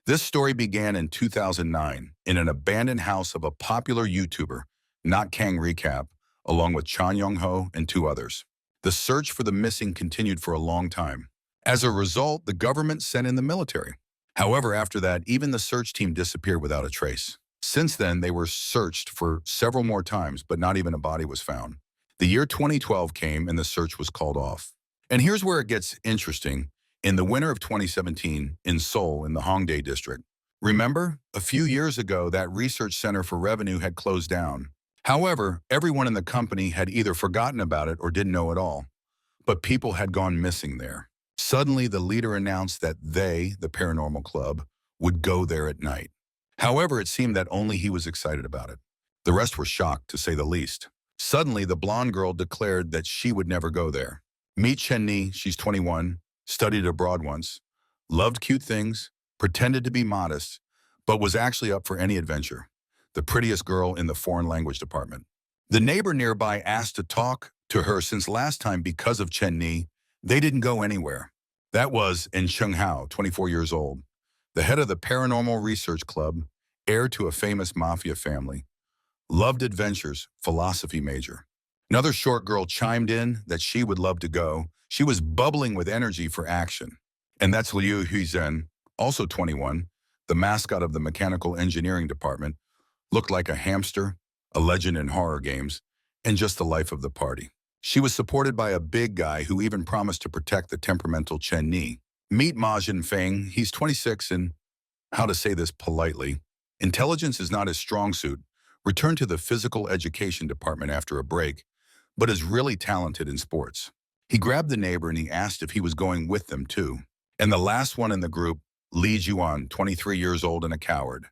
This story began in 2009 in an abandoned house of a popular YouTuber, Not Kang Recap, along with Chan Young-ho and two others. The search for the missing continued for a long time. As a result, the government sent in the military. However, after that, even the search team disappeared without a trace. Since then, they were searched for several more times, but not even a body was found. The year 2012 came and the search was called off. And here's where it gets interesting. In the winter of 2017, in Seoul, in the Hongdae district. Remember, a few years ago, that research center for revenue had closed down. However, everyone in the company had either forgotten about it or didn't know at all. But people had gone missing there. Suddenly, the leader announced that they, the paranormal club, would go there at night. However, it seemed that only he was excited about it. The rest were shocked, to say the least. Suddenly, the blonde girl declared that she would never go there. Meet Chen-ni, she's 21, studied abroad once, loved cute things, pretended to be modest, but was actually up for any adventure. The prettiest girl in the foreign language department. The neighbor nearby asked to talk to her since last time because of Chen-ni. They didn't go anywhere. That was in Chung-hao, 24 years old, the head of the Paranormal Research Club, heir to a famous mafia family, loved adventures, philosophy major. Another short girl chimed in that she would love to go. She was bubbling with energy for action. And that's Liu Huizhen, also 21, the mascot of the mechanical engineering department, looked like a hamster, a legend in horror games, and just the life of the party. She was supported by a big guy who even promised to protect the temperamental Chen-ni. Meet Ma Jinfeng, he's 26 and, how to say this politely, intelligence is not his strong suit, returned to the physical education department after a break, but is really talented in sports. He grabbed the neighbor and he asked if he was going with them too. And the last one in the group, Li Juan, 23 years old and a coward.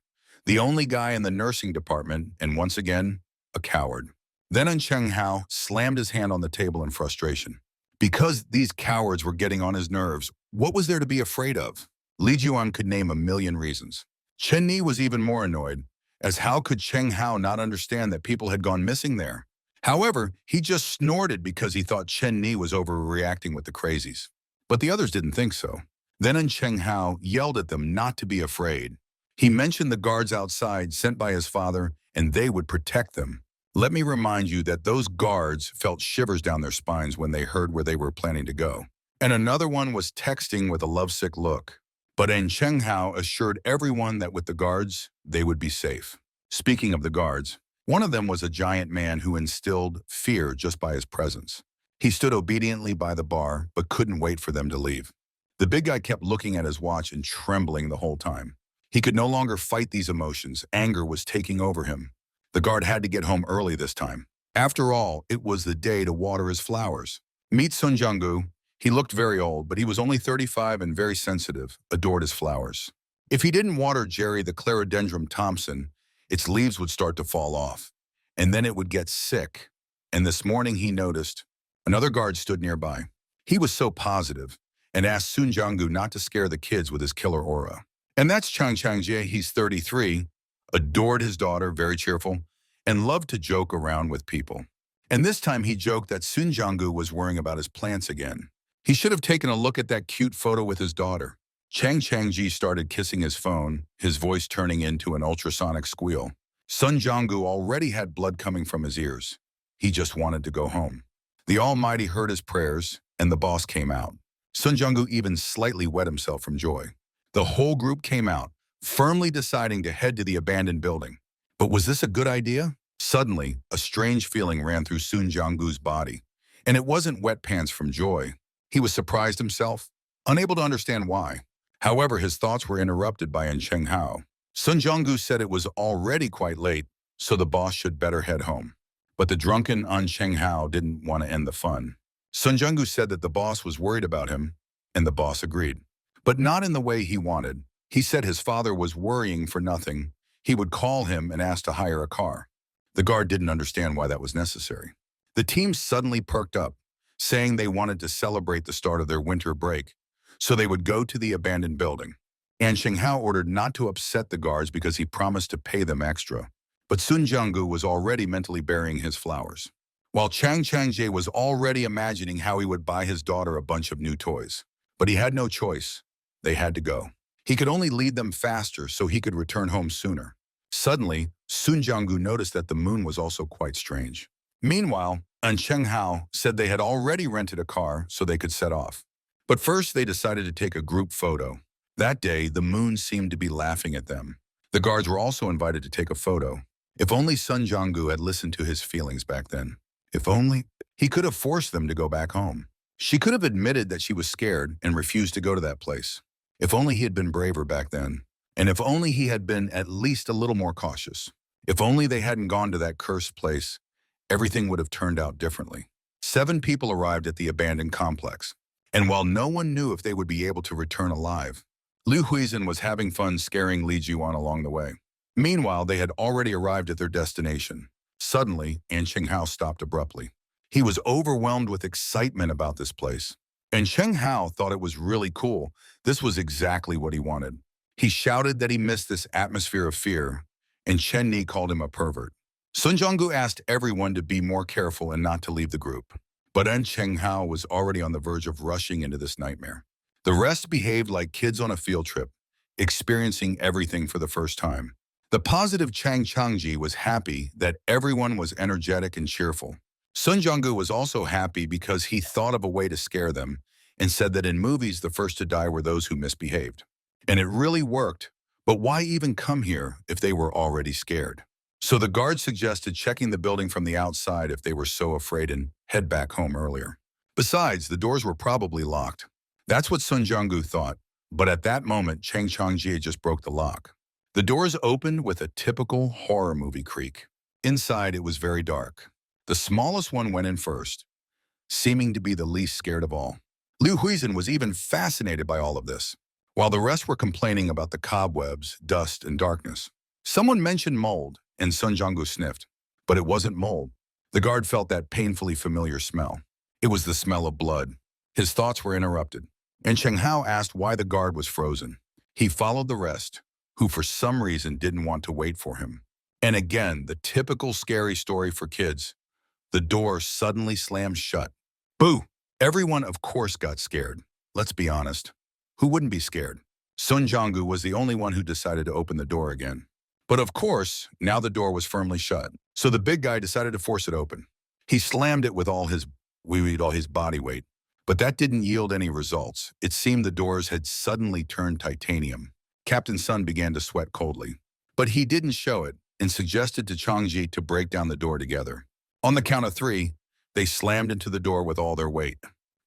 The only guy in the nursing department, and once again, a coward. Then An Cheng-hao slammed his hand on the table in frustration. Because these cowards were getting on his nerves, what was there to be afraid of? Li Juan could name a million reasons. Chen-ni was even more annoyed, as how could Cheng-hao not understand that people had gone missing there? However, he just snorted because he thought Chen-ni was overreacting with the crazies. But the others didn't think so. Then An Cheng-hao yelled at them not to be afraid. He mentioned the guards outside sent by his father, and they would protect them. Let me remind you that those guards felt shivers down their spines when they heard where they were planning to go. And another one was texting with a lovesick look. But An Cheng-hao assured everyone that with the guards, they would be safe. Speaking of the guards, one of them was a giant man who instilled fear just by his presence. He stood obediently by the bar, but couldn't wait for them to leave. The big guy kept looking at his watch and trembling the whole time. He could no longer fight these emotions. Anger was taking over him. The guard had to get home early this time. After all, it was the day to water his flowers. Meet Sun Jung-gu. He looked very old, but he was only 35 and very sensitive, adored his flowers. If he didn't water Jerry the Clerodendron Thompson, its leaves would start to fall off, and then it would get sick. And this morning he noticed another guard stood nearby. He was so positive and asked Sun Jung-gu not to scare the kids with his killer aura. And that's Chang Chang-jae, he's 33, adored his daughter, very cheerful, and loved to joke around with people. And this time he joked that Sun Jung-gu was worrying about his plants again. He should have taken a look at that cute photo with his daughter. Chang Chang-ji started kissing his phone, his voice turning into an ultrasonic squeal. Sun Jung-gu already had blood coming from his ears. He just wanted to go home. The Almighty heard his prayers, and the boss came out. Sun Jung-gu even slightly wet himself from joy. The whole group came out, firmly deciding to head to the abandoned building. But was this a good idea? Suddenly, a strange feeling ran through Sun Jung-gu's body. And it wasn't wet pants from joy. He was surprised himself, unable to understand why. However, his thoughts were interrupted by An Cheng-hao. Sun Jung-gu said it was already quite late, so the boss should better head home. But the drunken An Cheng-hao didn't want to end the fun. Sun Jung-gu said that the boss was worried about him, and the boss agreed. But not in the way he wanted. He said his father was worrying for nothing. He would call him and ask to hire a car. The guard didn't understand why that was necessary. The team suddenly perked up, saying they wanted to celebrate the start of their winter break, so they would go to the abandoned building. An Cheng-hao ordered not to upset the guards because he promised to pay them extra. But Sun Jung-gu was already mentally burying his flowers, while Chang Chang-jae was already imagining how he would buy his daughter a bunch of new toys. But he had no choice. They had to go. He could only lead them faster so he could return home sooner. Suddenly, Sun Jianggu noticed that the moon was also quite strange. Meanwhile, An Cheng Hao said they had already rented a car so they could set off. But first they decided to take a group photo. That day, the moon seemed to be laughing at them. The guards were also invited to take a photo. If only Sun Jianggu had listened to his feelings back then. If only he could have forced them to go back home. She could have admitted that she was scared and refused to go to that place. If only he had been braver back then. And if only he had been at least a little more cautious. If only they hadn't gone to that cursed place, everything would have turned out differently. 7 people arrived at the abandoned complex. And while no one knew if they would be able to return alive, Liu Huizhen was having fun scaring Li Jiwan along the way. Meanwhile, they had already arrived at their destination. Suddenly, An Cheng Hao stopped abruptly. He was overwhelmed with excitement about this place. And Cheng Hao thought it was really cool. This was exactly what he wanted. He shouted that he missed this atmosphere of fear, and Chen Ni called him a pervert. Sun Jianggu asked everyone to be more careful and not to leave the group. But An Cheng Hao was already on the verge of rushing into this nightmare. The rest behaved like kids on a field trip, experiencing everything for the first time. The positive Chang Changji was happy that everyone was energetic and cheerful. Sun Jianggu was also happy because he thought of a way to scare them and said that in movies the first to die were those who misbehaved. And it really worked, but why even come here if they were already scared? So the guards suggested checking the building from the outside if they were so afraid and head back home earlier. Besides, the doors were probably locked. That's what Sun Jianggu thought, but at that moment Chang Changji just broke the lock. The doors opened with a typical horror movie creak. Inside it was very dark. The smallest one went in first, seeming to be the least scared of all. Liu Huizhen was even fascinated by all of this. While the rest were complaining about the cobwebs, dust, and darkness, someone mentioned mold, and Sun Jianggu sniffed. But it wasn't mold. The guard felt that painfully familiar smell. It was the smell of blood. His thoughts were interrupted, and Cheng Hao asked why the guard was frozen. He followed the rest, who for some reason didn't want to wait for him. And again, the typical scary story for kids. The door suddenly slammed shut. Boo! Everyone, of course, got scared. Let's be honest. Who wouldn't be scared? Sun Jianggu was the only one who decided to open the door again. But of course, now the door was firmly shut. So the big guy decided to force it open. He slammed it with all his body weight. But that didn't yield any results. It seemed the doors had suddenly turned titanium. Captain Sun began to sweat coldly. But he didn't show it and suggested to Changji to break down the door together. On the count of 3, they slammed into the door with all their weight.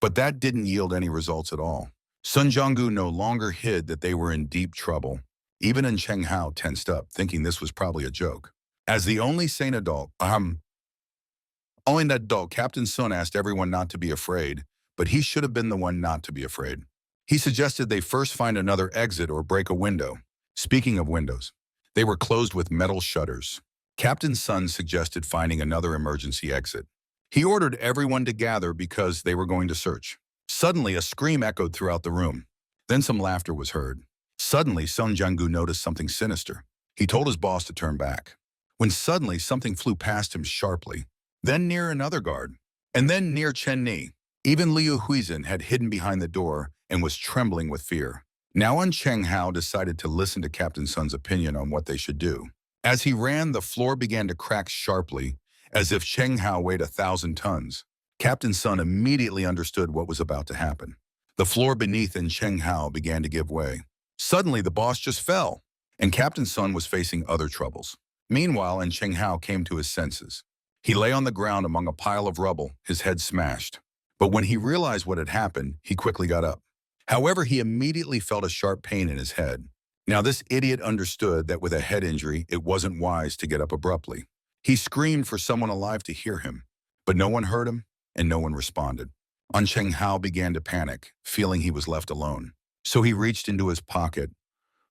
But that didn't yield any results at all. Sun Jianggu no longer hid that they were in deep trouble. Even An Cheng Hao tensed up, thinking this was probably a joke. As the only sane adult, Captain Sun asked everyone not to be afraid, but he should have been the one not to be afraid. He suggested they first find another exit or break a window. Speaking of windows, they were closed with metal shutters. Captain Sun suggested finding another emergency exit. He ordered everyone to gather because they were going to search. Suddenly, a scream echoed throughout the room. Then some laughter was heard. Suddenly, Sun Jianggu noticed something sinister. He told his boss to turn back. When suddenly something flew past him sharply, then near another guard, and then near Chen Ni. Even Liu Huizhen had hidden behind the door and was trembling with fear. Now An Cheng Hao decided to listen to Captain Sun's opinion on what they should do. As he ran, the floor began to crack sharply, as if Cheng Hao weighed 1,000 tons. Captain Sun immediately understood what was about to happen. The floor beneath An Cheng Hao began to give way. Suddenly, the boss just fell, and Captain Sun was facing other troubles. Meanwhile, An Cheng Hao came to his senses. He lay on the ground among a pile of rubble, his head smashed. But when he realized what had happened, he quickly got up. However, he immediately felt a sharp pain in his head. Now, this idiot understood that with a head injury, it wasn't wise to get up abruptly. He screamed for someone alive to hear him, but no one heard him and no one responded. An Cheng Hao began to panic, feeling he was left alone. So he reached into his pocket,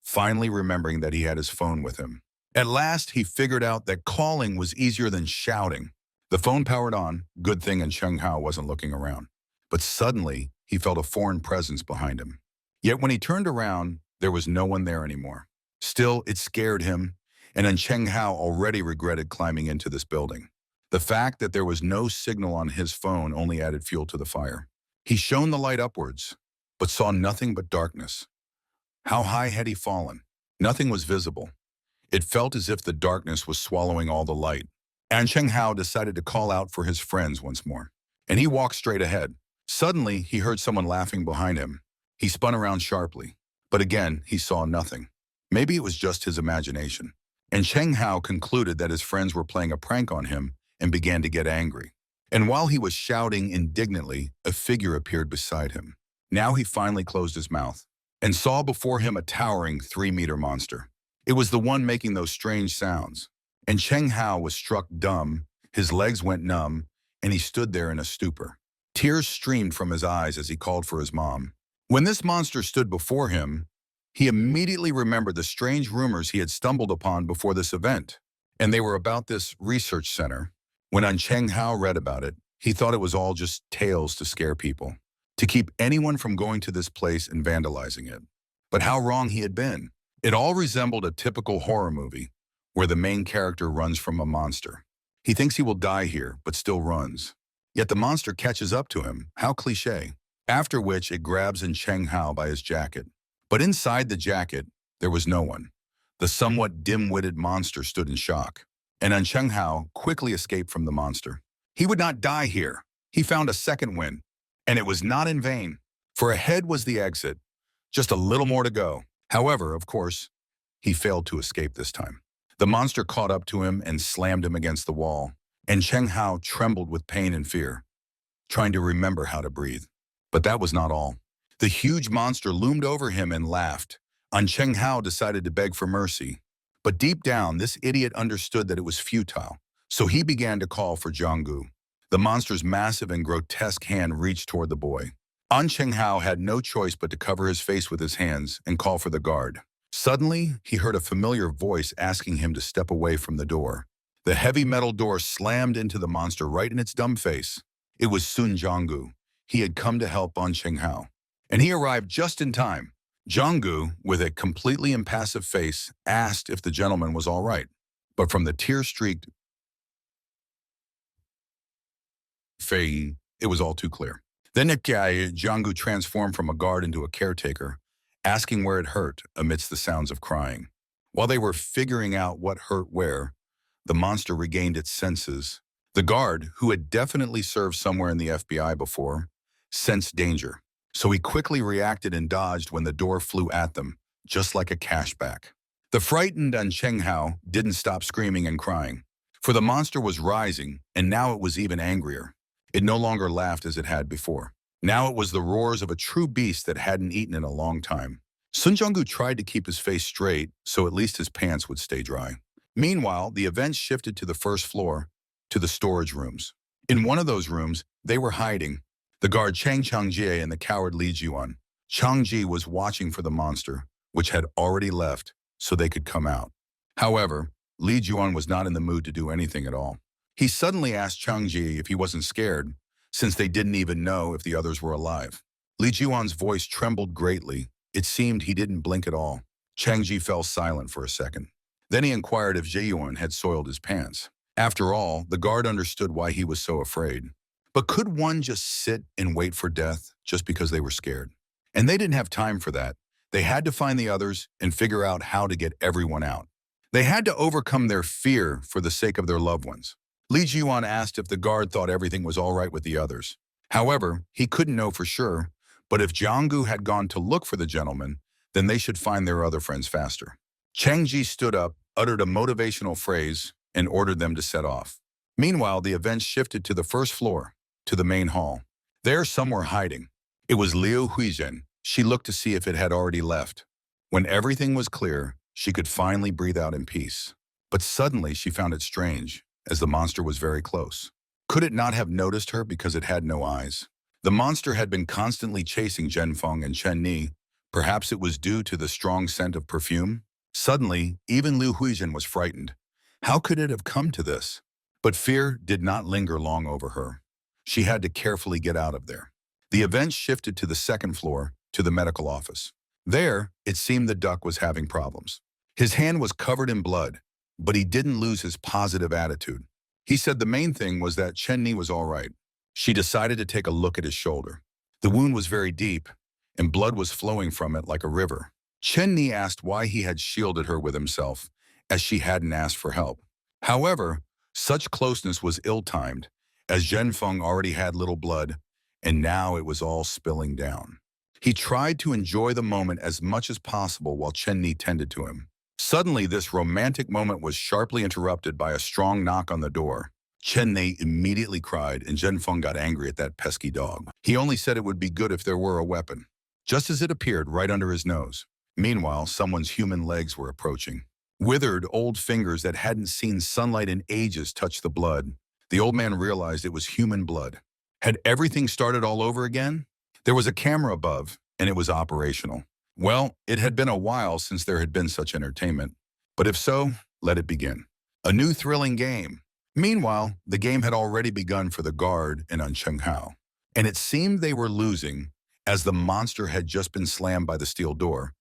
finally remembering that he had his phone with him. At last, he figured out that calling was easier than shouting. The phone powered on, good thing An Cheng Hao wasn't looking around. But suddenly, he felt a foreign presence behind him. Yet when he turned around, there was no one there anymore. Still, it scared him, and An Cheng Hao already regretted climbing into this building. The fact that there was no signal on his phone only added fuel to the fire. He shone the light upwards, but saw nothing but darkness. How high had he fallen? Nothing was visible. It felt as if the darkness was swallowing all the light. An Cheng Hao decided to call out for his friends once more, and he walked straight ahead. Suddenly, he heard someone laughing behind him. He spun around sharply, but again, he saw nothing. Maybe it was just his imagination. And Cheng Hao concluded that his friends were playing a prank on him and began to get angry. And while he was shouting indignantly, a figure appeared beside him. Now he finally closed his mouth and saw before him a towering 3-meter monster. It was the one making those strange sounds. And Cheng Hao was struck dumb, his legs went numb, and he stood there in a stupor. Tears streamed from his eyes as he called for his mom. When this monster stood before him, he immediately remembered the strange rumors he had stumbled upon before this event, and they were about this research center. When An Cheng Hao read about it, he thought it was all just tales to scare people, to keep anyone from going to this place and vandalizing it. But how wrong he had been. It all resembled a typical horror movie, where the main character runs from a monster. He thinks he will die here, but still runs. Yet the monster catches up to him, how cliché. After which it grabs An Cheng Hao by his jacket. But inside the jacket, there was no one. The somewhat dim-witted monster stood in shock, and An Cheng Hao quickly escaped from the monster. He would not die here. He found a second win, and it was not in vain, for ahead was the exit, just a little more to go. However, of course, he failed to escape this time. The monster caught up to him and slammed him against the wall, and Cheng Hao trembled with pain and fear, trying to remember how to breathe. But that was not all. The huge monster loomed over him and laughed. An Cheng Hao decided to beg for mercy. But deep down, this idiot understood that it was futile, so he began to call for Jianggu. The monster's massive and grotesque hand reached toward the boy. An Cheng Hao had no choice but to cover his face with his hands and call for the guard. Suddenly, he heard a familiar voice asking him to step away from the door. The heavy metal door slammed into the monster right in its dumb face. It was Sun Jianggu. He had come to help An Cheng Hao, and he arrived just in time. Jianggu, with a completely impassive face, asked if the gentleman was all right, but from the tear-streaked face, it was all too clear. Then Jianggu transformed from a guard into a caretaker, asking where it hurt amidst the sounds of crying. While they were figuring out what hurt where, the monster regained its senses. The guard, who had definitely served somewhere in the FBI before, sensed danger, so he quickly reacted and dodged when the door flew at them, just like a cashback. The frightened An Cheng Hao didn't stop screaming and crying, for the monster was rising, and now it was even angrier. It no longer laughed as it had before. Now it was the roars of a true beast that hadn't eaten in a long time. Sun Jianggu tried to keep his face straight, so at least his pants would stay dry. Meanwhile, the events shifted to the first floor, to the storage rooms. In one of those rooms, they were hiding. The guard Chang Changjie and the coward Li Jiuan. Changji was watching for the monster, which had already left, so they could come out. However, Li Jiuan was not in the mood to do anything at all. He suddenly asked Changji if he wasn't scared, since they didn't even know if the others were alive. Li Jiuan's voice trembled greatly. It seemed he didn't blink at all. Changji fell silent for a second. Then he inquired if Jiuan had soiled his pants. After all, the guard understood why he was so afraid. But could one just sit and wait for death just because they were scared? And they didn't have time for that. They had to find the others and figure out how to get everyone out. They had to overcome their fear for the sake of their loved ones. Li Jiuan asked if the guard thought everything was all right with the others. However, he couldn't know for sure, but if Jianggu had gone to look for the gentleman, then they should find their other friends faster. Changji stood up, uttered a motivational phrase, and ordered them to set off. Meanwhile, the events shifted to the first floor, to the main hall. There, some were hiding. It was Liu Huizhen. She looked to see if it had already left. When everything was clear, she could finally breathe out in peace. But suddenly, she found it strange, as the monster was very close. Could it not have noticed her because it had no eyes? The monster had been constantly chasing Zhenfeng and Chen Ni. Perhaps it was due to the strong scent of perfume? Suddenly, even Liu Huizhen was frightened. How could it have come to this? But fear did not linger long over her. She had to carefully get out of there. The events shifted to the second floor, to the medical office. There, it seemed the duck was having problems. His hand was covered in blood, but he didn't lose his positive attitude. He said the main thing was that Chen Ni was all right. She decided to take a look at his shoulder. The wound was very deep, and blood was flowing from it like a river. Chen Ni asked why he had shielded her with himself, as she hadn't asked for help. However, such closeness was ill-timed, as Zhenfeng already had little blood, and now it was all spilling down. He tried to enjoy the moment as much as possible while Chen Ni tended to him. Suddenly, this romantic moment was sharply interrupted by a strong knock on the door. Chen Ni immediately cried, and Zhenfeng got angry at that pesky dog. He only said it would be good if there were a weapon, just as it appeared right under his nose. Meanwhile, someone's human legs were approaching. Withered, old fingers that hadn't seen sunlight in ages touched the blood. The old man realized it was human blood. Had everything started all over again? There was a camera above, and it was operational. Well, it had been a while since there had been such entertainment. But if so, let it begin. A new thrilling game. Meanwhile, the game had already begun for the guard in Cheng-hao, and it seemed they were losing as the monster had just been slammed by the steel door,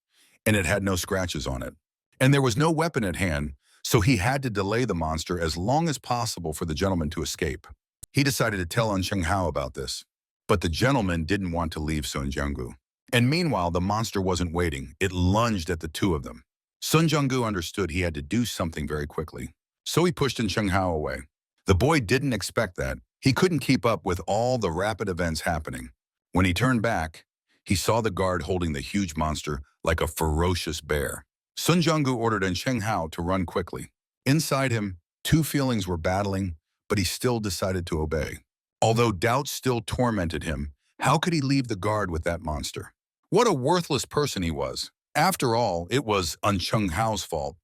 and it had no scratches on it. And there was no weapon at hand, so he had to delay the monster as long as possible for the gentleman to escape. He decided to tell Cheng-hao about this, but the gentleman didn't want to leave Sun Jianggu. And meanwhile, the monster wasn't waiting. It lunged at the two of them. Sun Jianggu understood he had to do something very quickly, so he pushed Cheng-hao away. The boy didn't expect that. He couldn't keep up with all the rapid events happening. When he turned back, he saw the guard holding the huge monster like a ferocious bear. Sun Jianggu ordered Cheng-hao to run quickly. Inside him, two feelings were battling, but he still decided to obey. Although doubts still tormented him, how could he leave the guard with that monster? What a worthless person he was. After all, it was Cheng-hao's fault.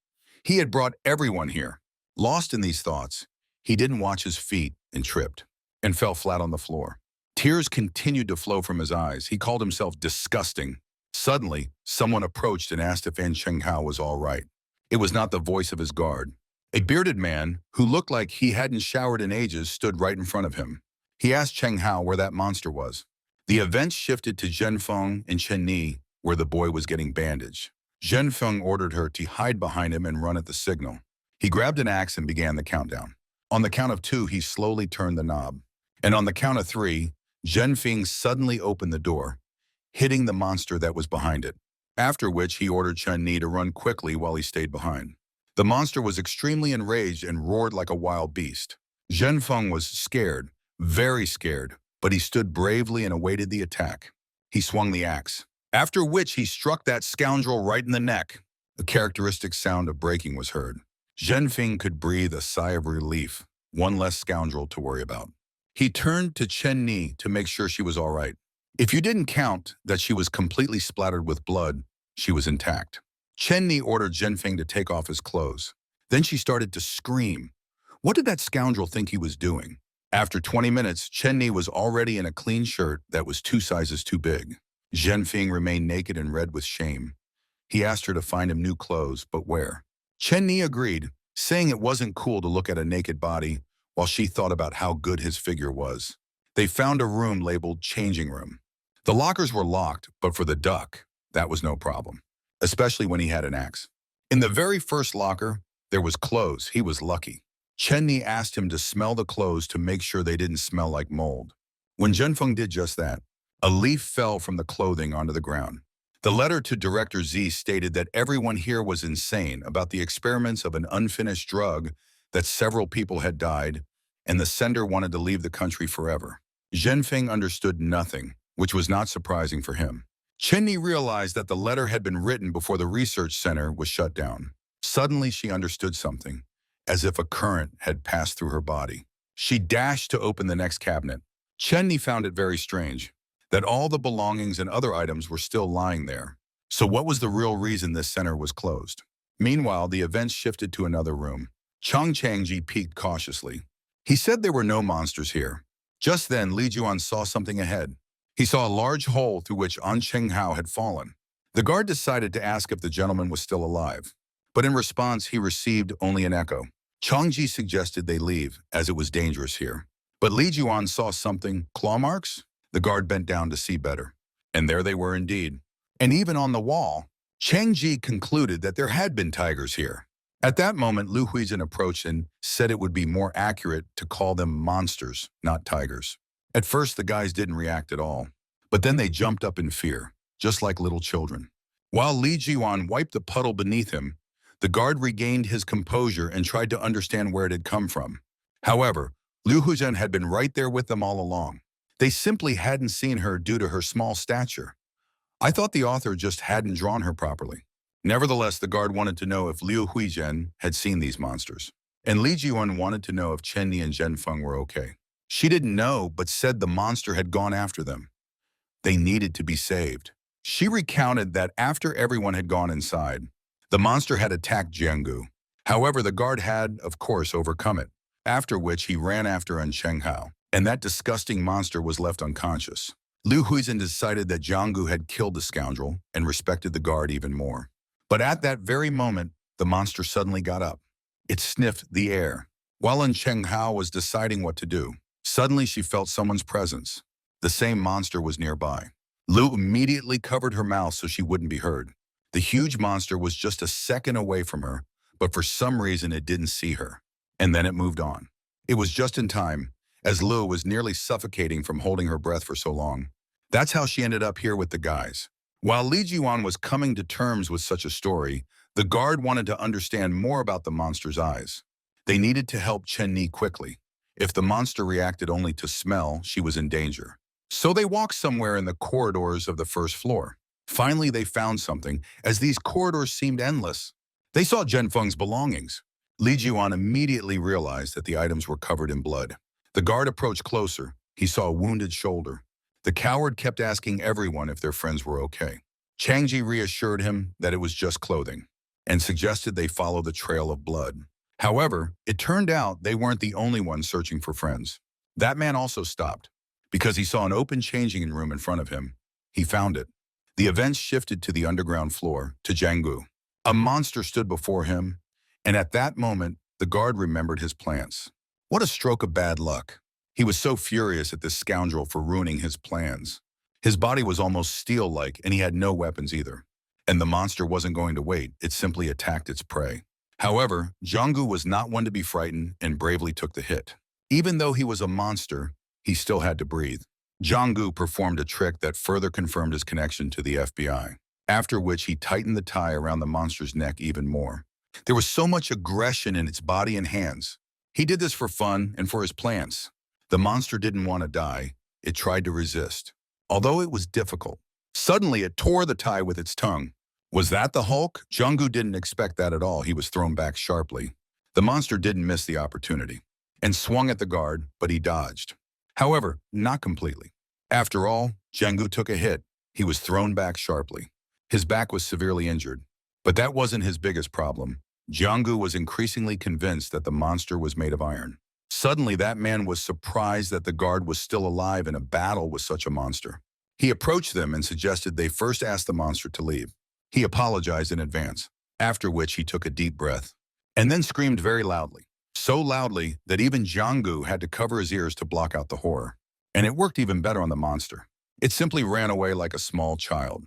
He had brought everyone here. Lost in these thoughts, he didn't watch his feet and tripped, and fell flat on the floor. Tears continued to flow from his eyes. He called himself disgusting. Suddenly, someone approached and asked if Cheng-hao was all right. It was not the voice of his guard. A bearded man, who looked like he hadn't showered in ages, stood right in front of him. He asked Cheng-hao where that monster was. The events shifted to Zhenfeng and Chen Ni, where the boy was getting bandaged. Zhenfeng ordered her to hide behind him and run at the signal. He grabbed an axe and began the countdown. On the count of 2, he slowly turned the knob. And on the count of 3, Zhenfeng suddenly opened the door, hitting the monster that was behind it, after which he ordered Chen Ni to run quickly while he stayed behind. The monster was extremely enraged and roared like a wild beast. Zhenfeng was scared, very scared, but he stood bravely and awaited the attack. He swung the axe, after which he struck that scoundrel right in the neck. A characteristic sound of breaking was heard. Zhenfeng could breathe a sigh of relief, one less scoundrel to worry about. He turned to Chen Ni to make sure she was all right. If you didn't count that she was completely splattered with blood, she was intact. Chen Ni ordered Zhenfeng to take off his clothes. Then she started to scream. What did that scoundrel think he was doing? After 20 minutes, Chen Ni was already in a clean shirt that was 2 sizes too big. Zhenfeng remained naked and red with shame. He asked her to find him new clothes, but where? Chen Ni agreed, saying it wasn't cool to look at a naked body while she thought about how good his figure was. They found a room labeled changing room. The lockers were locked, but for the duck, that was no problem, especially when he had an axe. In the very first locker, there was clothes. He was lucky. Chen Ni asked him to smell the clothes to make sure they didn't smell like mold. When Zhenfeng did just that, a leaf fell from the clothing onto the ground. The letter to Director Z stated that everyone here was insane about the experiments of an unfinished drug, that several people had died, and the sender wanted to leave the country forever. Zhenfeng understood nothing, which was not surprising for him. Chen Ni realized that the letter had been written before the research center was shut down. Suddenly, she understood something, as if a current had passed through her body. She dashed to open the next cabinet. Chen Ni found it very strange that all the belongings and other items were still lying there. So what was the real reason this center was closed? Meanwhile, the events shifted to another room. Chang Changji peeked cautiously. He said there were no monsters here. Just then, Li Juan saw something ahead. He saw a large hole through which Cheng-hao had fallen. The guard decided to ask if the gentleman was still alive, but in response, he received only an echo. Changji suggested they leave, as it was dangerous here. But Li Juan saw something. Claw marks? The guard bent down to see better. And there they were indeed. And even on the wall, Changji concluded that there had been tigers here. At that moment, Lu Huizhen approached and said it would be more accurate to call them monsters, not tigers. At first, the guys didn't react at all, but then they jumped up in fear, just like little children. While Li Jiwan wiped the puddle beneath him, the guard regained his composure and tried to understand where it had come from. However, Liu Huzhen had been right there with them all along. They simply hadn't seen her due to her small stature. I thought the author just hadn't drawn her properly. Nevertheless, the guard wanted to know if Liu Huizhen had seen these monsters. And Li Jiwan wanted to know if Chen Ni and Zhen Feng were okay. She didn't know, but said the monster had gone after them. They needed to be saved. She recounted that after everyone had gone inside, the monster had attacked Jianggu. However, the guard had, of course, overcome it, after which he ran after An Chenghao, and that disgusting monster was left unconscious. Liu Huizhen decided that Jianggu had killed the scoundrel and respected the guard even more. But at that very moment, the monster suddenly got up. It sniffed the air. While An Chenghao was deciding what to do, suddenly she felt someone's presence. The same monster was nearby. Liu immediately covered her mouth so she wouldn't be heard. The huge monster was just a second away from her, but for some reason it didn't see her. And then it moved on. It was just in time, as Liu was nearly suffocating from holding her breath for so long. That's how she ended up here with the guys. While Li Jiwan was coming to terms with such a story, the guard wanted to understand more about the monster's eyes. They needed to help Chen Ni quickly. If the monster reacted only to smell, she was in danger. So they walked somewhere in the corridors of the first floor. Finally, they found something, as these corridors seemed endless. They saw Zhen Feng's belongings. Li Jiwan immediately realized that the items were covered in blood. The guard approached closer. He saw a wounded shoulder. The coward kept asking everyone if their friends were okay. Changji reassured him that it was just clothing and suggested they follow the trail of blood. However, it turned out they weren't the only ones searching for friends. That man also stopped because he saw an open changing room in front of him. He found it. The events shifted to the underground floor, to Jianggu. A monster stood before him, and at that moment, the guard remembered his plans. What a stroke of bad luck. He was so furious at this scoundrel for ruining his plans. His body was almost steel-like, and he had no weapons either. And the monster wasn't going to wait, it simply attacked its prey. However, Jianggu was not one to be frightened and bravely took the hit. Even though he was a monster, he still had to breathe. Jianggu performed a trick that further confirmed his connection to the FBI, after which he tightened the tie around the monster's neck even more. There was so much aggression in its body and hands. He did this for fun and for his plans. The monster didn't want to die. It tried to resist, although it was difficult. Suddenly, it tore the tie with its tongue. Was that the Hulk? Jianggu didn't expect that at all. He was thrown back sharply. The monster didn't miss the opportunity and swung at the guard, but he dodged. However, not completely. After all, Jianggu took a hit. He was thrown back sharply. His back was severely injured, but that wasn't his biggest problem. Jianggu was increasingly convinced that the monster was made of iron. Suddenly, that man was surprised that the guard was still alive in a battle with such a monster. He approached them and suggested they first ask the monster to leave. He apologized in advance, after which he took a deep breath, and then screamed very loudly. So loudly that even Jianggu had to cover his ears to block out the horror. And it worked even better on the monster. It simply ran away like a small child.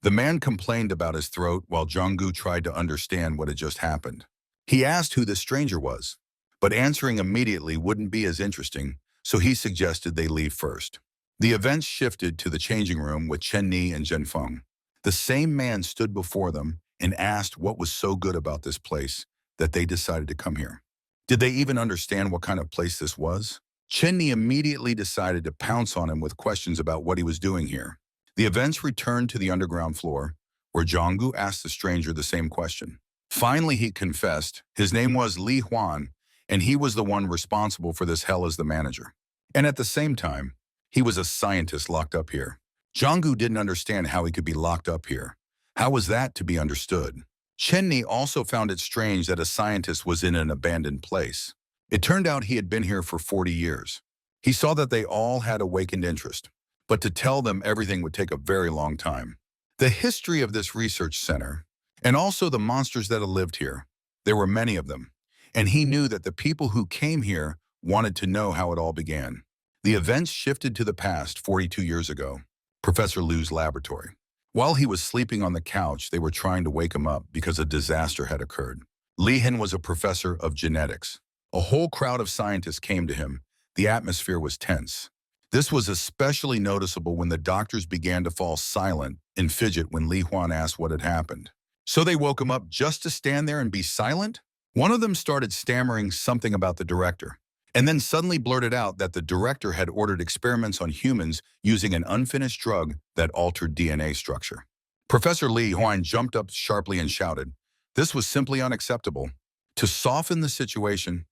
The man complained about his throat while Jianggu tried to understand what had just happened. He asked who the stranger was, but answering immediately wouldn't be as interesting, so he suggested they leave first. The events shifted to the changing room with Chen Ni and Zhen Feng. The same man stood before them and asked what was so good about this place that they decided to come here. Did they even understand what kind of place this was? Chen Ni immediately decided to pounce on him with questions about what he was doing here. The events returned to the underground floor, where Jianggu asked the stranger the same question. Finally, he confessed. His name was Li Huan, and he was the one responsible for this hell as the manager. And at the same time, he was a scientist locked up here. Jianggu didn't understand how he could be locked up here. How was that to be understood? Chen Ni also found it strange that a scientist was in an abandoned place. It turned out he had been here for 40 years. He saw that they all had awakened interest, but to tell them everything would take a very long time. The history of this research center, and also the monsters that had lived here, there were many of them, and he knew that the people who came here wanted to know how it all began. The events shifted to the past 42 years ago, Professor Liu's laboratory. While he was sleeping on the couch, they were trying to wake him up because a disaster had occurred. Li Hin was a professor of genetics. A whole crowd of scientists came to him. The atmosphere was tense. This was especially noticeable when the doctors began to fall silent and fidget when Li Huan asked what had happened. So they woke him up just to stand there and be silent? One of them started stammering something about the director, and then suddenly blurted out that the director had ordered experiments on humans using an unfinished drug that altered DNA structure. Professor Li Huan jumped up sharply and shouted, "This was simply unacceptable." To soften the situation,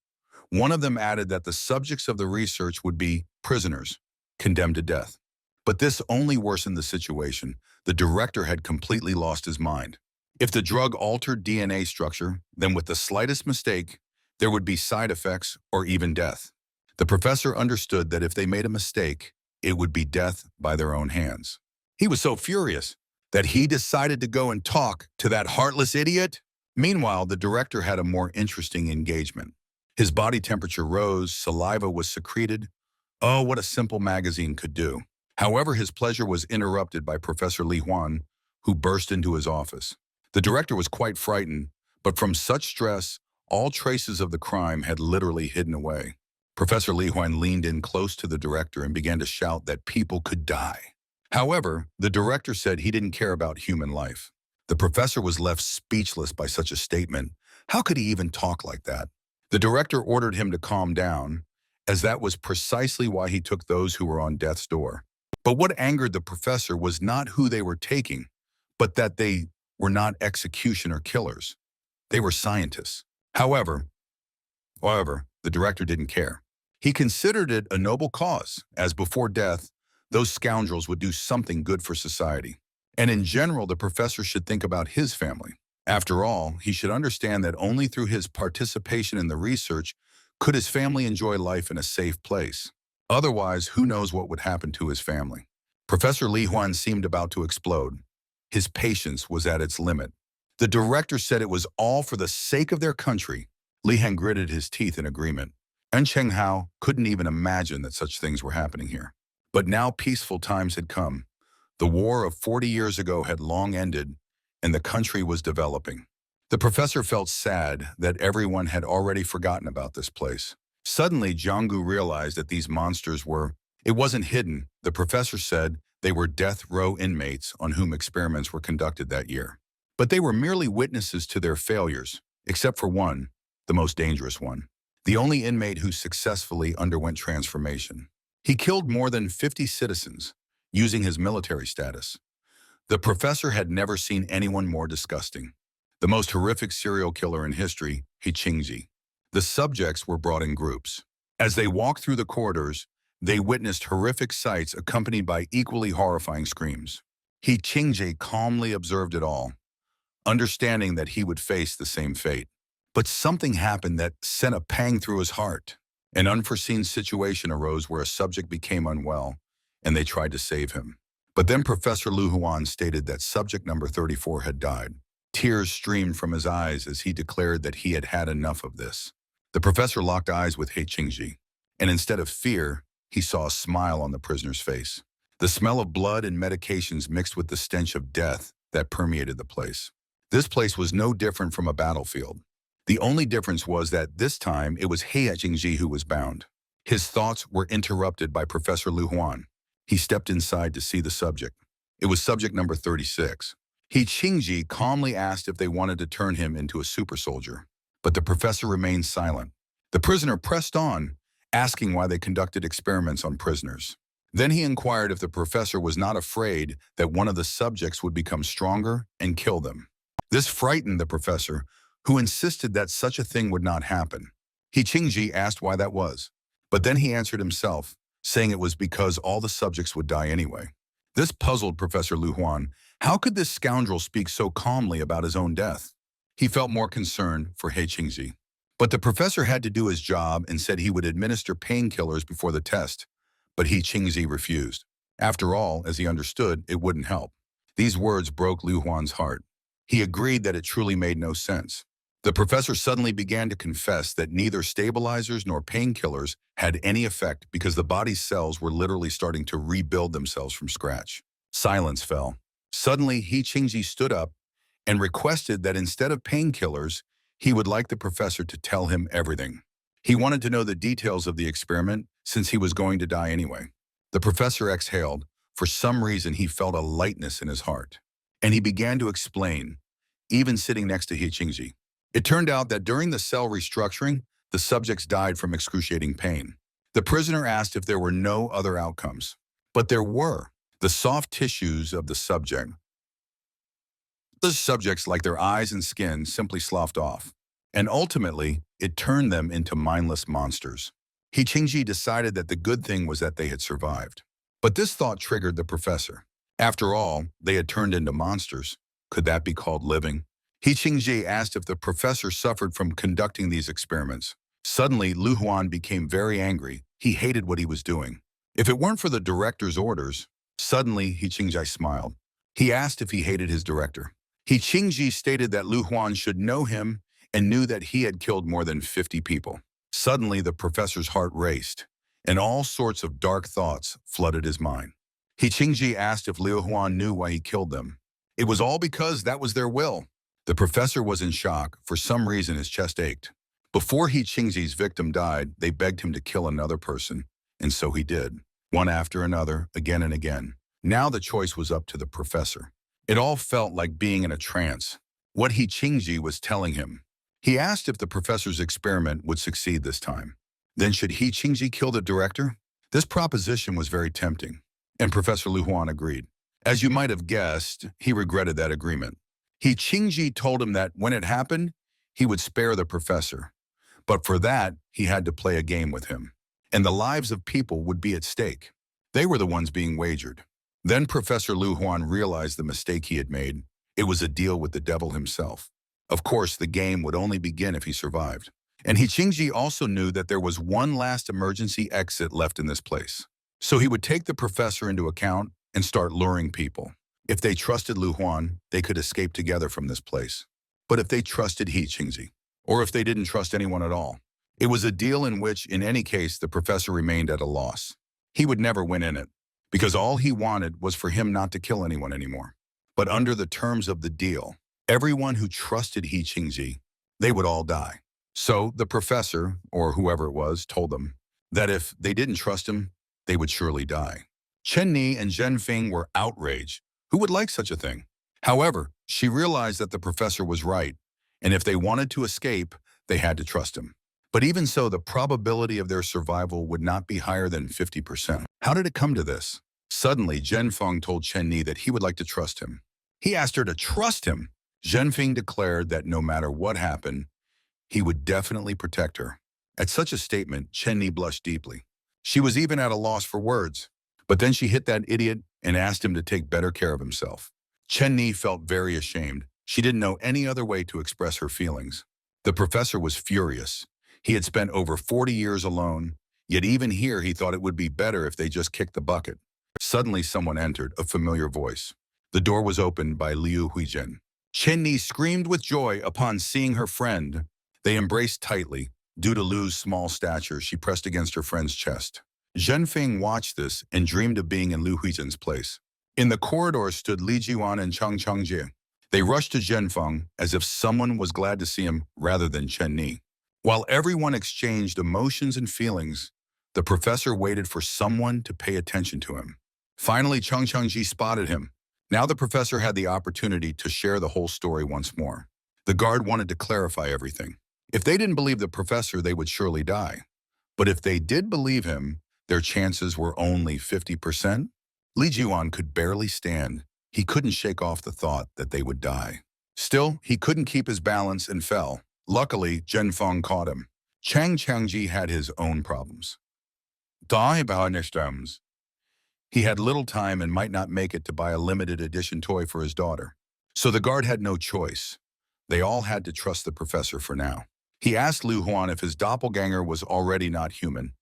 one of them added that the subjects of the research would be prisoners, condemned to death. But this only worsened the situation. The director had completely lost his mind. If the drug altered DNA structure, then with the slightest mistake, there would be side effects or even death. The professor understood that if they made a mistake, it would be death by their own hands. He was so furious that he decided to go and talk to that heartless idiot. Meanwhile, the director had a more interesting engagement. His body temperature rose, saliva was secreted. Oh, what a simple magazine could do. However, his pleasure was interrupted by Professor Li Huan, who burst into his office. The director was quite frightened, but from such stress, all traces of the crime had literally hidden away. Professor Li Huan leaned in close to the director and began to shout that people could die. However, the director said he didn't care about human life. The professor was left speechless by such a statement. How could he even talk like that? The director ordered him to calm down, as that was precisely why he took those who were on death's door. But what angered the professor was not who they were taking, but that they were not executioner killers. They were scientists. However, the director didn't care. He considered it a noble cause, as before death, those scoundrels would do something good for society. And in general, the professor should think about his family. After all, he should understand that only through his participation in the research could his family enjoy life in a safe place. Otherwise, who knows what would happen to his family. Professor Li Huan seemed about to explode. His patience was at its limit. The director said it was all for the sake of their country. Li Han gritted his teeth in agreement. And Cheng Hao couldn't even imagine that such things were happening here. But now peaceful times had come. The war of 40 years ago had long ended, and the country was developing. The professor felt sad that everyone had already forgotten about this place. Suddenly, Jianggu realized that these monsters it wasn't hidden. The professor said they were death row inmates on whom experiments were conducted that year. But they were merely witnesses to their failures, except for one, the most dangerous one, the only inmate who successfully underwent transformation. He killed more than 50 citizens, using his military status. The professor had never seen anyone more disgusting. The most horrific serial killer in history, He Qingji. The subjects were brought in groups. As they walked through the corridors, they witnessed horrific sights accompanied by equally horrifying screams. He Qingji calmly observed it all, understanding that he would face the same fate. But something happened that sent a pang through his heart. An unforeseen situation arose where a subject became unwell, and they tried to save him. But then Professor Lu Huan stated that subject number 34 had died. Tears streamed from his eyes as he declared that he had had enough of this. The professor locked eyes with He Qingji, and instead of fear, he saw a smile on the prisoner's face. The smell of blood and medications mixed with the stench of death that permeated the place. This place was no different from a battlefield. The only difference was that this time it was He Qingji who was bound. His thoughts were interrupted by Professor Lu Huan. He stepped inside to see the subject. It was subject number 36. He Qingji calmly asked if they wanted to turn him into a super soldier, but the professor remained silent. The prisoner pressed on, asking why they conducted experiments on prisoners. Then he inquired if the professor was not afraid that one of the subjects would become stronger and kill them. This frightened the professor, who insisted that such a thing would not happen. He Qingji asked why that was, but then he answered himself, saying it was because all the subjects would die anyway. This puzzled Professor Lu Huan. How could this scoundrel speak so calmly about his own death? He felt more concern for He Qingji. But the professor had to do his job and said he would administer painkillers before the test. But He Qingji refused. After all, as he understood, it wouldn't help. These words broke Lu Huan's heart. He agreed that it truly made no sense. The professor suddenly began to confess that neither stabilizers nor painkillers had any effect because the body's cells were literally starting to rebuild themselves from scratch. Silence fell. Suddenly, He Qingji stood up and requested that instead of painkillers, he would like the professor to tell him everything. He wanted to know the details of the experiment since he was going to die anyway. The professor exhaled. For some reason, he felt a lightness in his heart. And he began to explain, even sitting next to Hichingji. It turned out that during the cell restructuring, the subjects died from excruciating pain. The prisoner asked if there were no other outcomes. But there were. The soft tissues of the subjects, like their eyes and skin, simply sloughed off. And ultimately, it turned them into mindless monsters. Hichingji decided that the good thing was that they had survived. But this thought triggered the professor. After all, they had turned into monsters. Could that be called living? Hichingji asked if the professor suffered from conducting these experiments. Suddenly, Lu Huan became very angry. He hated what he was doing. If it weren't for the director's orders, suddenly Hichingji smiled. He asked if he hated his director. Hichingji stated that Lu Huan should know him and knew that he had killed more than 50 people. Suddenly, the professor's heart raced, and all sorts of dark thoughts flooded his mind. Hichingji asked if Liu Huan knew why he killed them. It was all because that was their will. The professor was in shock. For some reason, his chest ached. Before Hichingji's victim died, they begged him to kill another person, and so he did, one after another, again and again. Now the choice was up to the professor. It all felt like being in a trance. What Hichingji was telling him. He asked if the professor's experiment would succeed this time. Then should Hichingji kill the director? This proposition was very tempting, and Professor Lu Huan agreed. As you might have guessed, he regretted that agreement. Hichingji told him that when it happened, he would spare the professor. But for that, he had to play a game with him. And the lives of people would be at stake. They were the ones being wagered. Then Professor Lu Huan realized the mistake he had made. It was a deal with the devil himself. Of course, the game would only begin if he survived. And Hichingji also knew that there was one last emergency exit left in this place. So he would take the professor into account and start luring people. If they trusted Lu Huan, they could escape together from this place. But if they trusted Hichingji, or if they didn't trust anyone at all, it was a deal in which, in any case, the professor remained at a loss. He would never win in it, because all he wanted was for him not to kill anyone anymore. But under the terms of the deal, everyone who trusted Hichingji, they would all die. So the professor, or whoever it was, told them that if they didn't trust him, they would surely die. Chen Ni and Zhen Feng were outraged. Who would like such a thing? However, she realized that the professor was right, and if they wanted to escape, they had to trust him. But even so, the probability of their survival would not be higher than 50%. How did it come to this? Suddenly, Zhen Feng told Chen Ni that he would like to trust him. He asked her to trust him. Zhen Feng declared that no matter what happened, he would definitely protect her. At such a statement, Chen Ni blushed deeply. She was even at a loss for words. But then she hit that idiot and asked him to take better care of himself. Chen Ni felt very ashamed. She didn't know any other way to express her feelings. The professor was furious. He had spent over 40 years alone, yet even here he thought it would be better if they just kicked the bucket. Suddenly someone entered, a familiar voice. The door was opened by Liu Huijin. Chen Ni screamed with joy upon seeing her friend. They embraced tightly. Due to Lu's small stature, she pressed against her friend's chest. Zhen Feng watched this and dreamed of being in Liu Huijin's place. In the corridor stood Li Jiwan and Chang Changjie. They rushed to Zhen Feng as if someone was glad to see him rather than Chen Ni. While everyone exchanged emotions and feelings, the professor waited for someone to pay attention to him. Finally, Chang Changjie spotted him. Now the professor had the opportunity to share the whole story once more. The guard wanted to clarify everything. If they didn't believe the professor, they would surely die. But if they did believe him, their chances were only 50%. Li Jiwan could barely stand. He couldn't shake off the thought that they would die. Still, he couldn't keep his balance and fell. Luckily, Zhen Feng caught him. Chang Changji had his own problems. He had little time and might not make it to buy a limited edition toy for his daughter. So the guard had no choice. They all had to trust the professor for now. He asked Lu Huan if his doppelganger was already not human,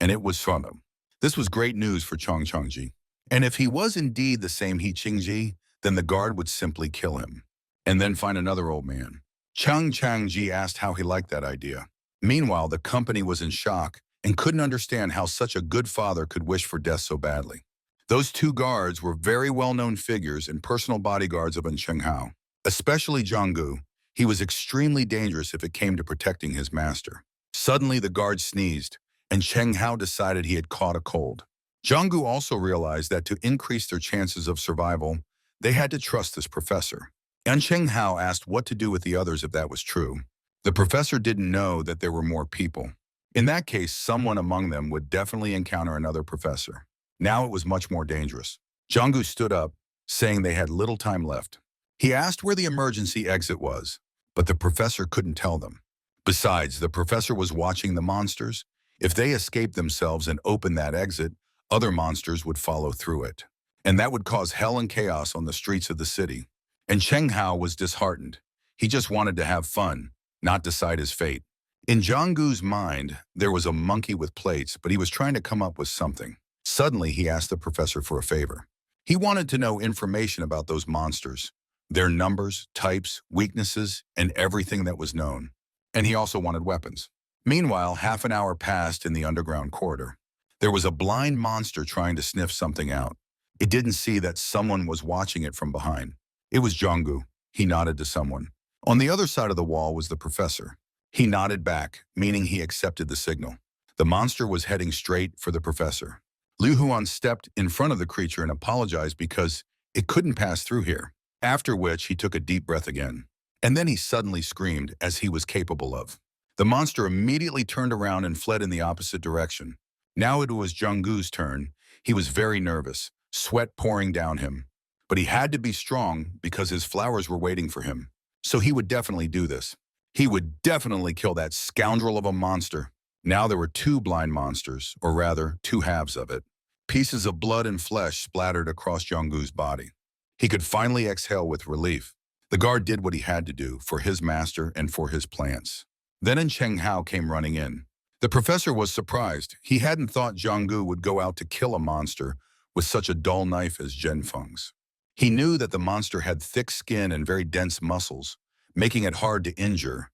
and it was Shunam. This was great news for Chang Changji. And if he was indeed the same Hichingji, then the guard would simply kill him, and then find another old man. Chang Changji asked how he liked that idea. Meanwhile, the company was in shock and couldn't understand how such a good father could wish for death so badly. Those two guards were very well-known figures and personal bodyguards of Cheng Hao, especially Zhang Gu. He was extremely dangerous if it came to protecting his master. Suddenly, the guard sneezed, and Cheng Hao decided he had caught a cold. Jonggu also realized that to increase their chances of survival, they had to trust this professor. And Cheng Hao asked what to do with the others if that was true. The professor didn't know that there were more people. In that case, someone among them would definitely encounter another professor. Now it was much more dangerous. Jonggu stood up, saying they had little time left. He asked where the emergency exit was, but the professor couldn't tell them. Besides, the professor was watching the monsters. If they escaped themselves and opened that exit, other monsters would follow through it. And that would cause hell and chaos on the streets of the city. And Cheng Hao was disheartened. He just wanted to have fun, not decide his fate. In Jonggu's mind, there was a monkey with plates, but he was trying to come up with something. Suddenly, he asked the professor for a favor. He wanted to know information about those monsters, their numbers, types, weaknesses, and everything that was known. And he also wanted weapons. Meanwhile, half an hour passed in the underground corridor. There was a blind monster trying to sniff something out. It didn't see that someone was watching it from behind. It was Jonggu. He nodded to someone. On the other side of the wall was the professor. He nodded back, meaning he accepted the signal. The monster was heading straight for the professor. Liu Huan stepped in front of the creature and apologized because it couldn't pass through here, after which he took a deep breath again. And then he suddenly screamed, as he was capable of. The monster immediately turned around and fled in the opposite direction. Now it was Jonggu's turn. He was very nervous, sweat pouring down him. But he had to be strong because his flowers were waiting for him. So he would definitely do this. He would definitely kill that scoundrel of a monster. Now there were two blind monsters, or rather, two halves of it. Pieces of blood and flesh splattered across Jonggu's body. He could finally exhale with relief. The guard did what he had to do for his master and for his plants. Then Cheng Hao came running in. The professor was surprised. He hadn't thought Jonggu would go out to kill a monster with such a dull knife as Zhenfeng's. He knew that the monster had thick skin and very dense muscles, making it hard to injure,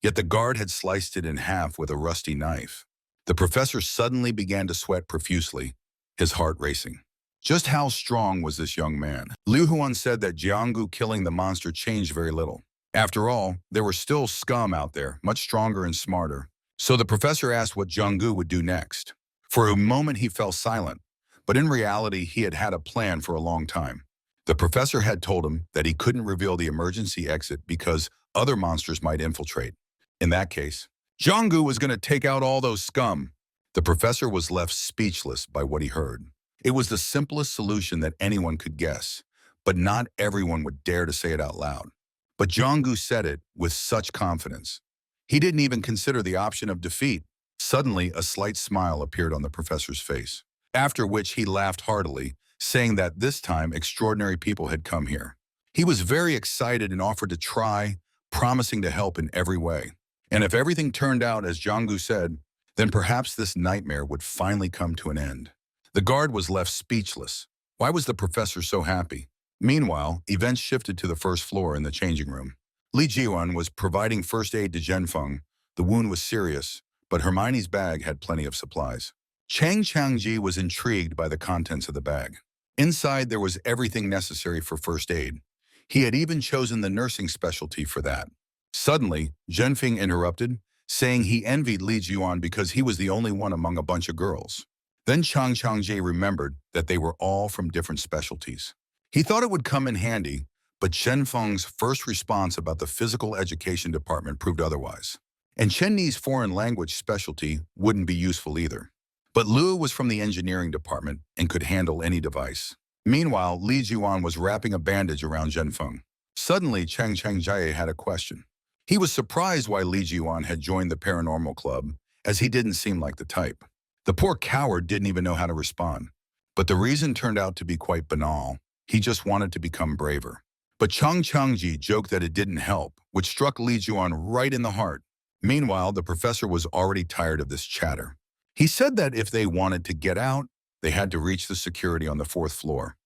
yet the guard had sliced it in half with a rusty knife. The professor suddenly began to sweat profusely, his heart racing. Just how strong was this young man? Liu Huan said that Jianggu killing the monster changed very little. After all, there were still scum out there, much stronger and smarter. So the professor asked what Jianggu would do next. For a moment he fell silent, but in reality he had had a plan for a long time. The professor had told him that he couldn't reveal the emergency exit because other monsters might infiltrate. In that case, Jianggu was going to take out all those scum. The professor was left speechless by what he heard. It was the simplest solution that anyone could guess, but not everyone would dare to say it out loud. But Jianggu said it with such confidence. He didn't even consider the option of defeat. Suddenly, a slight smile appeared on the professor's face, after which he laughed heartily, saying that this time extraordinary people had come here. He was very excited and offered to try, promising to help in every way. And if everything turned out as Jianggu said, then perhaps this nightmare would finally come to an end. The guard was left speechless. Why was the professor so happy? Meanwhile, events shifted to the first floor in the changing room. Li Jiwan was providing first aid to Zhenfeng. The wound was serious, but Hermione's bag had plenty of supplies. Chang Changji was intrigued by the contents of the bag. Inside, there was everything necessary for first aid. He had even chosen the nursing specialty for that. Suddenly, Zhenfeng interrupted, saying he envied Li Jiwan because he was the only one among a bunch of girls. Then Chang Changji remembered that they were all from different specialties. He thought it would come in handy, but Zhenfeng's first response about the physical education department proved otherwise. And Chen Ni's foreign language specialty wouldn't be useful either. But Lu was from the engineering department and could handle any device. Meanwhile, Li Jiwan was wrapping a bandage around Zhenfeng. Suddenly, Chang Changji had a question. He was surprised why Li Jiwan had joined the paranormal club, as he didn't seem like the type. The poor coward didn't even know how to respond. But the reason turned out to be quite banal. He just wanted to become braver. But Chang Changji joked that it didn't help, which struck Li Jiwan right in the heart. Meanwhile, the professor was already tired of this chatter. He said that if they wanted to get out, they had to reach the security on the 4th floor.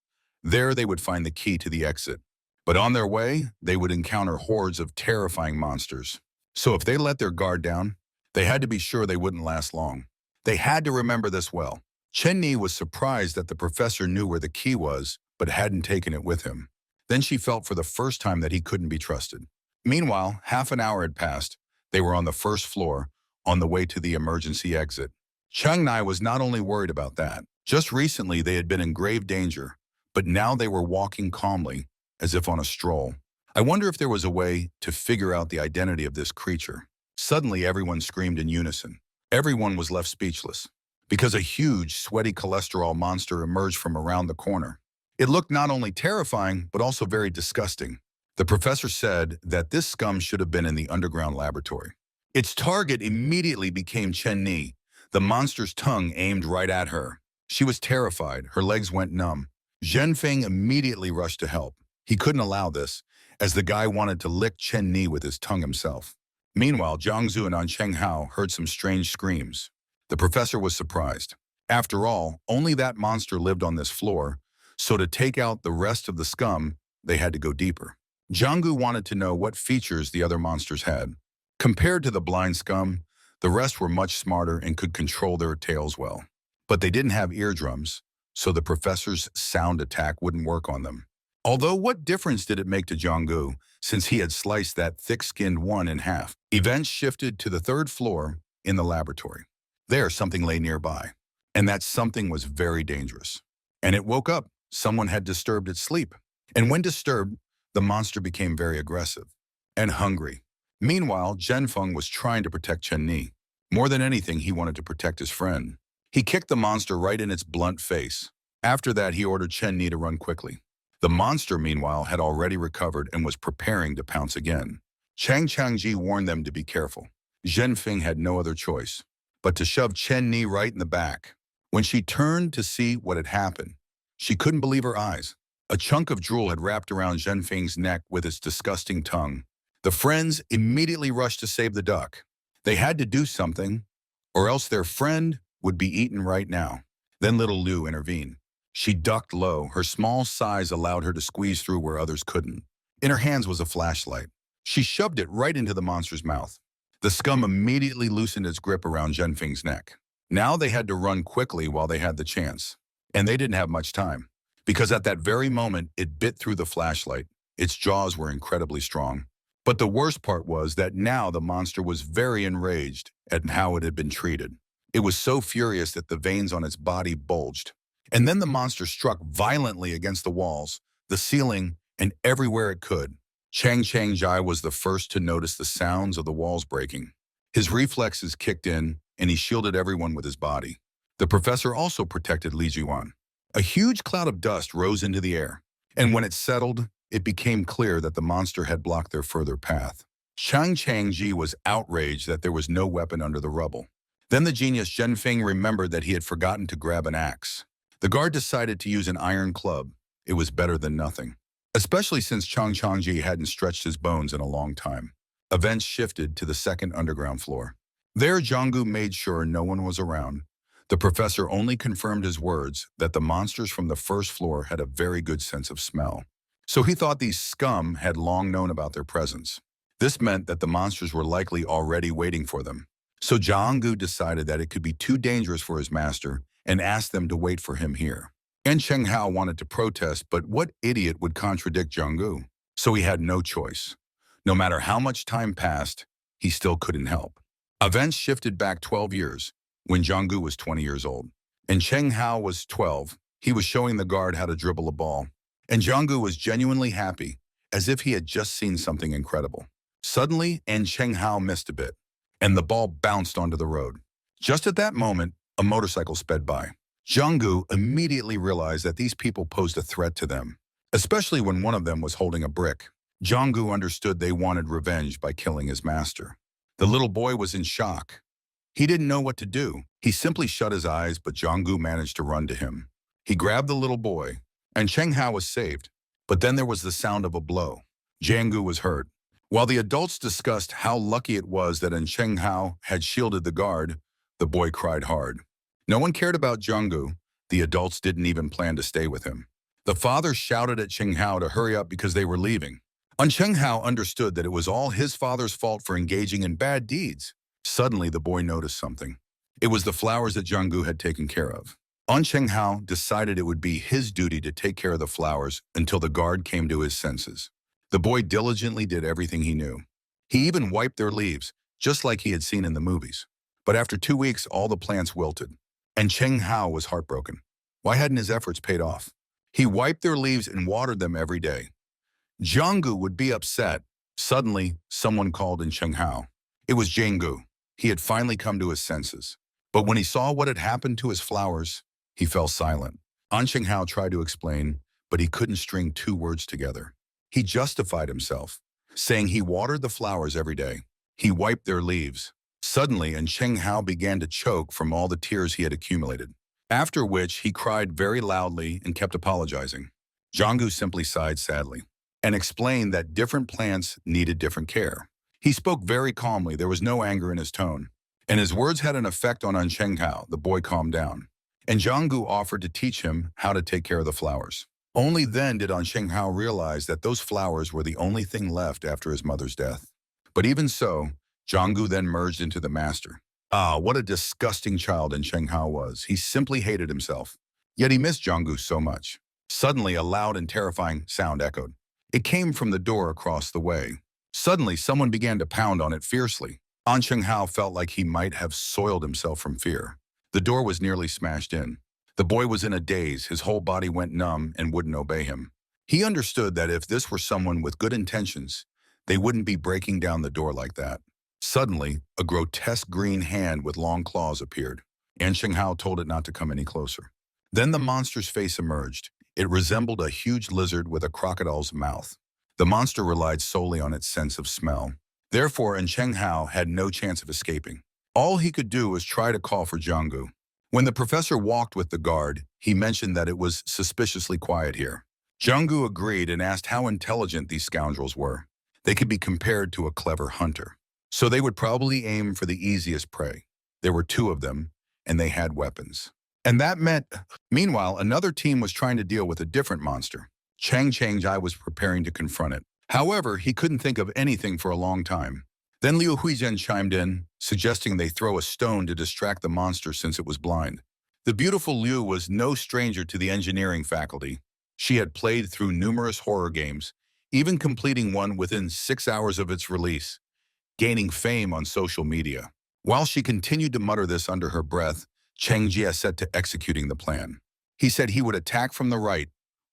There they would find the key to the exit. But on their way, they would encounter hordes of terrifying monsters. So if they let their guard down, they had to be sure they wouldn't last long. They had to remember this well. Chen Ni was surprised that the professor knew where the key was, but hadn't taken it with him. Then she felt for the first time that he couldn't be trusted. Meanwhile, half an hour had passed. They were on the 1st floor, on the way to the emergency exit. Chang Nai was not only worried about that. Just recently, they had been in grave danger, but now they were walking calmly, as if on a stroll. I wonder if there was a way to figure out the identity of this creature. Suddenly, everyone screamed in unison. Everyone was left speechless, because a huge, sweaty cholesterol monster emerged from around the corner. It looked not only terrifying, but also very disgusting. The professor said that this scum should have been in the underground laboratory. Its target immediately became Chen Ni, the monster's tongue aimed right at her. She was terrified. Her legs went numb. Zhen Feng immediately rushed to help. He couldn't allow this, as the guy wanted to lick Chen Ni with his tongue himself. Meanwhile, Jiangzu and Ancheng Hao heard some strange screams. The professor was surprised. After all, only that monster lived on this floor, so to take out the rest of the scum, they had to go deeper. Jianggu wanted to know what features the other monsters had. Compared to the blind scum, the rest were much smarter and could control their tails well. But they didn't have eardrums, so the professor's sound attack wouldn't work on them. Although what difference did it make to Jianggu, since he had sliced that thick-skinned one in half? Events shifted to the third floor in the laboratory. There, something lay nearby, and that something was very dangerous. And it woke up. Someone had disturbed its sleep. And when disturbed, the monster became very aggressive and hungry. Meanwhile, Zhenfeng was trying to protect Chen Ni. More than anything, he wanted to protect his friend. He kicked the monster right in its blunt face. After that, he ordered Chen Ni to run quickly. The monster, meanwhile, had already recovered and was preparing to pounce again. Chang Changji warned them to be careful. Zhenfeng had no other choice but to shove Chen Ni right in the back. When she turned to see what had happened, she couldn't believe her eyes. A chunk of drool had wrapped around Zhenfeng's neck with its disgusting tongue. The friends immediately rushed to save the duck. They had to do something, or else their friend would be eaten right now. Then little Liu intervened. She ducked low. Her small size allowed her to squeeze through where others couldn't. In her hands was a flashlight. She shoved it right into the monster's mouth. The scum immediately loosened its grip around Zhenfeng's neck. Now they had to run quickly while they had the chance. And they didn't have much time, because at that very moment, it bit through the flashlight. Its jaws were incredibly strong. But the worst part was that now the monster was very enraged at how it had been treated. It was so furious that the veins on its body bulged. And then the monster struck violently against the walls, the ceiling, and everywhere it could. Chang Changjai was the first to notice the sounds of the walls breaking. His reflexes kicked in, and he shielded everyone with his body. The professor also protected Li Jiwan. A huge cloud of dust rose into the air, and when it settled, it became clear that the monster had blocked their further path. Chang Changji was outraged that there was no weapon under the rubble. Then the genius Zhenfeng remembered that he had forgotten to grab an axe. The guard decided to use an iron club. It was better than nothing, especially since Chang Changji hadn't stretched his bones in a long time. Events shifted to the second underground floor. There, Jianggu made sure no one was around. The professor only confirmed his words that the monsters from the first floor had a very good sense of smell. So he thought these scum had long known about their presence. This meant that the monsters were likely already waiting for them. So Jianggu decided that it could be too dangerous for his master and asked them to wait for him here. And Cheng Hao wanted to protest, but what idiot would contradict Jianggu? So he had no choice. No matter how much time passed, he still couldn't help. Events shifted back 12 years, when Jianggu was 20 years old. And Cheng Hao was 12. He was showing the guard how to dribble a ball. And Jianggu was genuinely happy, as if he had just seen something incredible. Suddenly, Cheng Hao missed a bit, and the ball bounced onto the road. Just at that moment, a motorcycle sped by. Jianggu immediately realized that these people posed a threat to them, especially when one of them was holding a brick. Jianggu understood they wanted revenge by killing his master. The little boy was in shock. He didn't know what to do. He simply shut his eyes, but Jianggu managed to run to him. He grabbed the little boy, and Cheng Hao was saved. But then there was the sound of a blow. Jianggu was hurt. While the adults discussed how lucky it was that Cheng Hao had shielded the guard, the boy cried hard. No one cared about Jianggu. The adults didn't even plan to stay with him. The father shouted at Cheng Hao to hurry up because they were leaving. Cheng Hao understood that it was all his father's fault for engaging in bad deeds. Suddenly, the boy noticed something. It was the flowers that Jianggu had taken care of. Cheng Hao decided it would be his duty to take care of the flowers until the guard came to his senses. The boy diligently did everything he knew. He even wiped their leaves, just like he had seen in the movies. But after 2 weeks, all the plants wilted, and Cheng Hao was heartbroken. Why hadn't his efforts paid off? He wiped their leaves and watered them every day. Jianggu would be upset. Suddenly, someone called in Chenghao. It was Jianggu. He had finally come to his senses. But when he saw what had happened to his flowers, he fell silent. An Chenghao tried to explain, but he couldn't string two words together. He justified himself, saying he watered the flowers every day. He wiped their leaves. Suddenly, An Chenghao began to choke from all the tears he had accumulated, after which he cried very loudly and kept apologizing. Jianggu simply sighed sadly and explained that different plants needed different care. He spoke very calmly, there was no anger in his tone, and his words had an effect on An Chenghao. The boy calmed down, and Jianggu offered to teach him how to take care of the flowers. Only then did An Chenghao realize that those flowers were the only thing left after his mother's death. But even so, Jianggu then merged into the master. Ah, what a disgusting child An Chenghao was. He simply hated himself. Yet he missed Jianggu so much. Suddenly, a loud and terrifying sound echoed. It came from the door across the way. Suddenly, someone began to pound on it fiercely. An Chenghao felt like he might have soiled himself from fear. The door was nearly smashed in. The boy was in a daze, his whole body went numb and wouldn't obey him. He understood that if this were someone with good intentions, they wouldn't be breaking down the door like that. Suddenly, a grotesque green hand with long claws appeared. An Chenghao told it not to come any closer. Then the monster's face emerged. It resembled a huge lizard with a crocodile's mouth. The monster relied solely on its sense of smell. Therefore, An Chenghao had no chance of escaping. All he could do was try to call for Jianggu. When the professor walked with the guard, he mentioned that it was suspiciously quiet here. Jianggu agreed and asked how intelligent these scoundrels were. They could be compared to a clever hunter. So they would probably aim for the easiest prey. There were two of them, and they had weapons. And that meant, meanwhile, another team was trying to deal with a different monster. Chang Changjai was preparing to confront it. However, he couldn't think of anything for a long time. Then Liu Huizhen chimed in, suggesting they throw a stone to distract the monster since it was blind. The beautiful Liu was no stranger to the engineering faculty. She had played through numerous horror games, even completing one within 6 hours of its release, gaining fame on social media. While she continued to mutter this under her breath, Cheng Jie set to executing the plan. He said he would attack from the right,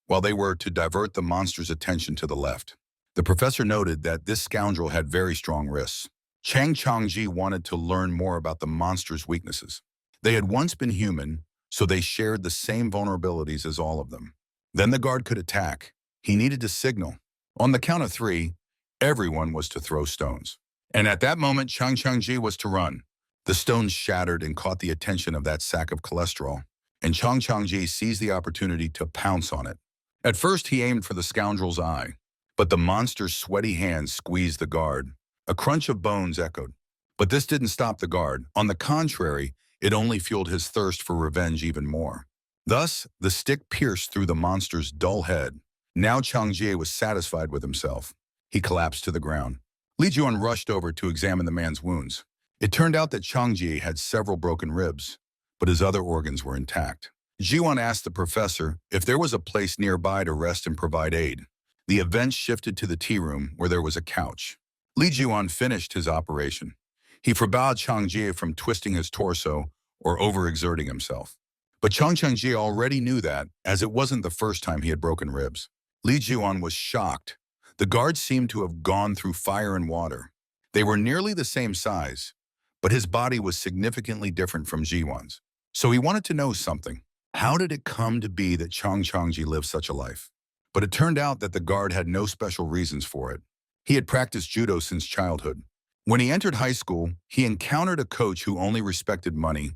while they were to divert the monster's attention to the left. The professor noted that this scoundrel had very strong wrists. Chang Changji wanted to learn more about the monster's weaknesses. They had once been human, so they shared the same vulnerabilities as all of them. Then the guard could attack. He needed to signal. On the count of 3, everyone was to throw stones. And at that moment, Chang Changji was to run. The stones shattered and caught the attention of that sack of cholesterol, and Chang Changji seized the opportunity to pounce on it. At first, he aimed for the scoundrel's eye, but the monster's sweaty hands squeezed the guard. A crunch of bones echoed. But this didn't stop the guard. On the contrary, it only fueled his thirst for revenge even more. Thus, the stick pierced through the monster's dull head. Now Chang Jie was satisfied with himself. He collapsed to the ground. Li Juan rushed over to examine the man's wounds. It turned out that Chang Jie had several broken ribs, but his other organs were intact. Jiwan asked the professor if there was a place nearby to rest and provide aid. The event shifted to the tea room, where there was a couch. Li Jiwan finished his operation. He forbade Chang Jie from twisting his torso or overexerting himself. But Chang Jie already knew that, as it wasn't the first time he had broken ribs. Li Jiwan was shocked. The guards seemed to have gone through fire and water. They were nearly the same size, but his body was significantly different from Jiwan's. So he wanted to know something. How did it come to be that Chang Changji lived such a life? But it turned out that the guard had no special reasons for it. He had practiced judo since childhood. When he entered high school, he encountered a coach who only respected money,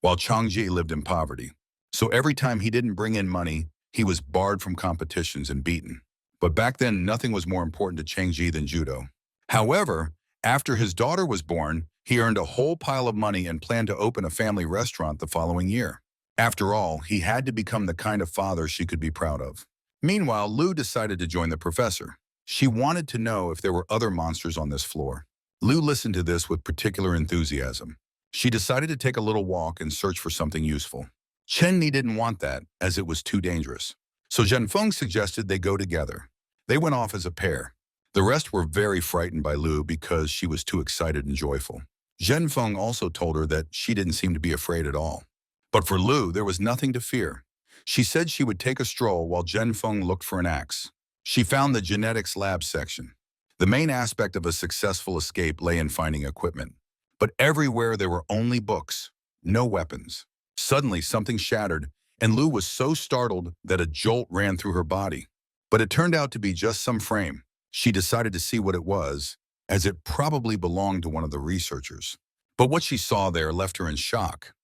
while Changji lived in poverty. So every time he didn't bring in money, he was barred from competitions and beaten. But back then, nothing was more important to Changji than judo. However, after his daughter was born, he earned a whole pile of money and planned to open a family restaurant the following year. After all, he had to become the kind of father she could be proud of. Meanwhile, Lu decided to join the professor. She wanted to know if there were other monsters on this floor. Lu listened to this with particular enthusiasm. She decided to take a little walk and search for something useful. Chen Ni didn't want that, as it was too dangerous. So Zhen Feng suggested they go together. They went off as a pair. The rest were very frightened by Lu because she was too excited and joyful. Zhen Feng also told her that she didn't seem to be afraid at all. But for Lu, there was nothing to fear. She said she would take a stroll while Feng looked for an axe. She found the genetics lab section. The main aspect of a successful escape lay in finding equipment. But everywhere there were only books, no weapons. Suddenly something shattered, and Lu was so startled that a jolt ran through her body. But it turned out to be just some frame. She decided to see what it was, as it probably belonged to one of the researchers. But what she saw there left her in shock.